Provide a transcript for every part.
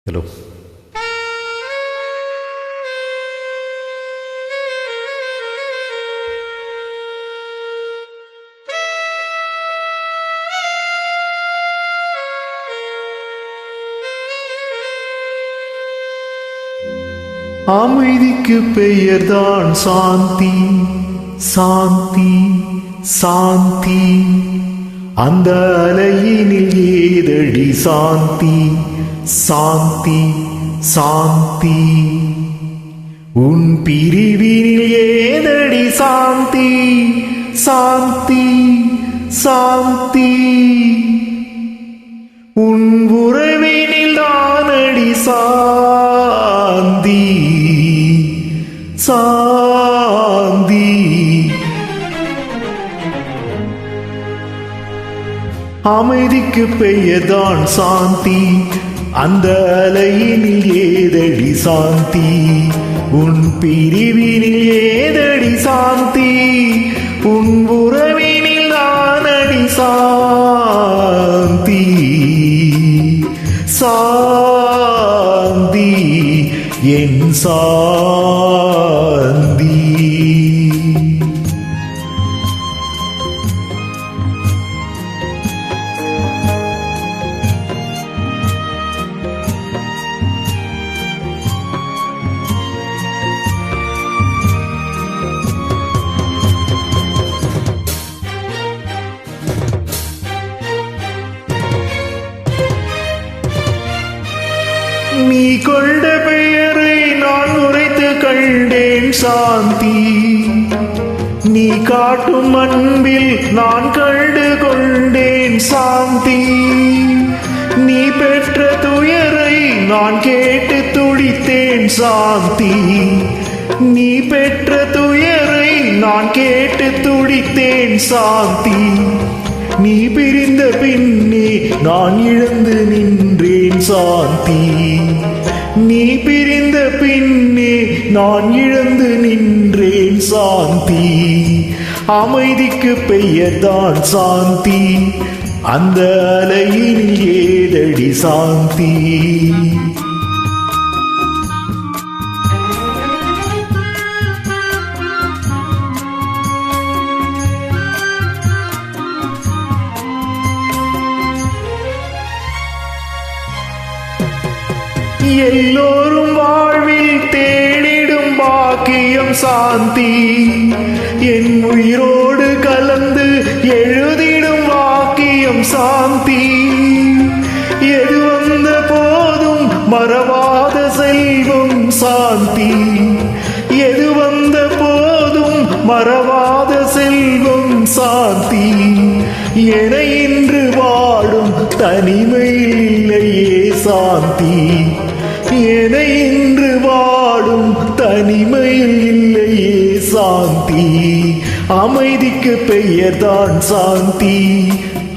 Hello. அமைதிக்கு பெயர்தான் சாந்தி, சாந்தி, சாந்தி. அந்த அலையினில் ஏதடி சாந்தி, சாந்தி, சாந்தி. உன் பிரிவினில் ஏதடி சாந்தி, சாந்தி, சாந்தி. உன் உறவினில் தானடி சாந்தி, சாந்தி. அமைதிக்கு பெயர்தான் சாந்தி, அந்த அலையினில் ஏதடி சாந்தி. உன் பிரிவினில் ஏதடி சாந்தி, உன் உறவினில் தானடி சாந்தி, சாந்தி, என் சாந்தி. நீ கொண்ட பெயரை நான் உரைத்து கண்டேன் சாந்தி. நீ காட்டும் அன்பில் நான் கண்டு கொண்டேன் சாந்தி. நீ பெற்ற துயரை நான் கேட்டு துடித்தேன் சாந்தி. நீ பெற்ற துயரை நான் கேட்டு துடித்தேன் சாந்தி. நீ பிரிந்த பின்னே நான் இழந்து நின்றேன் சாந்தி. நீ பிரிந்த பின்னே நான் இழந்து நின்றேன் சாந்தி. அமைதிக்கு பெயர்தான் சாந்தி, அந்த அலையினில் ஏதடி சாந்தி. எல்லோரும் வாழ்வில் தேடிடும் பாக்கியம் சாந்தி. என் உயிரோடு கலந்து எழுதிடும் வாக்கியம் சாந்தி. எது வந்த போதும் மறவாத செல்வம் சாந்தி. எது வந்த போதும் மறவாத செல்வம் சாந்தி. என இன்று வாடும் தனிமையில் இல்லையே சாந்தி. என இன்று வாடும் தனிமையில் இல்லையே சாந்தி. அமைதிக்கு பெயர்தான் சாந்தி,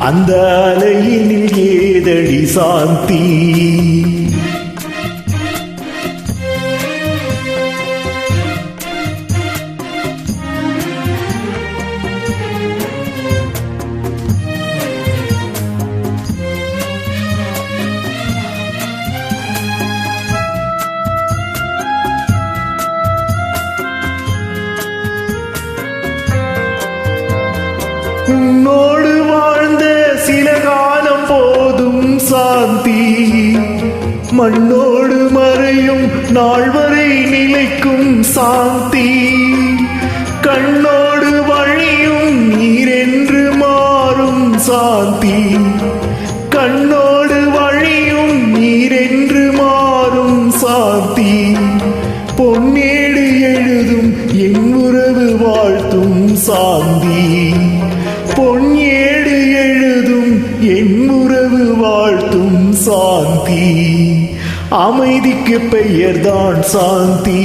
அந்த அலையினில் ஏதடி சாந்தி. உன்னோடு வாழ்ந்த சில காலம் போதும் சாந்தி. மண்ணோடு மறையும் நாள் வரை நிலைக்கும் சாந்தி. கண்ணோடு வழியும் நீரென்று மாறும் சாந்தி. கண்ணோடு வழியும் நீரென்று மாறும் சாந்தி. பொன்னேடு எழுதும் என் உறவு வாழ்த்தும் சாந்தி. பொன்னேடு எழுதும் என் உறவு வாழ்த்தும் சாந்தி. அமைதிக்கு பெயர்தான் சாந்தி,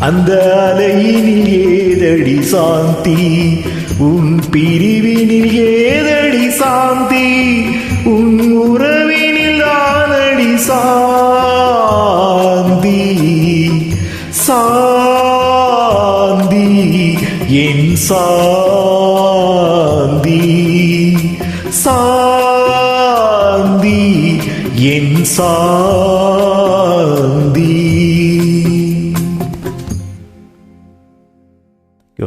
அந்த அலையினில் ஏதடி சாந்தி. உன் பிரிவினில் ஏதடி சாந்தி, உன் உறவினில் தானடி சாந்தி, சாந்தி, என் சாந்தி, சாந்தி, என் சாந்தி. யோ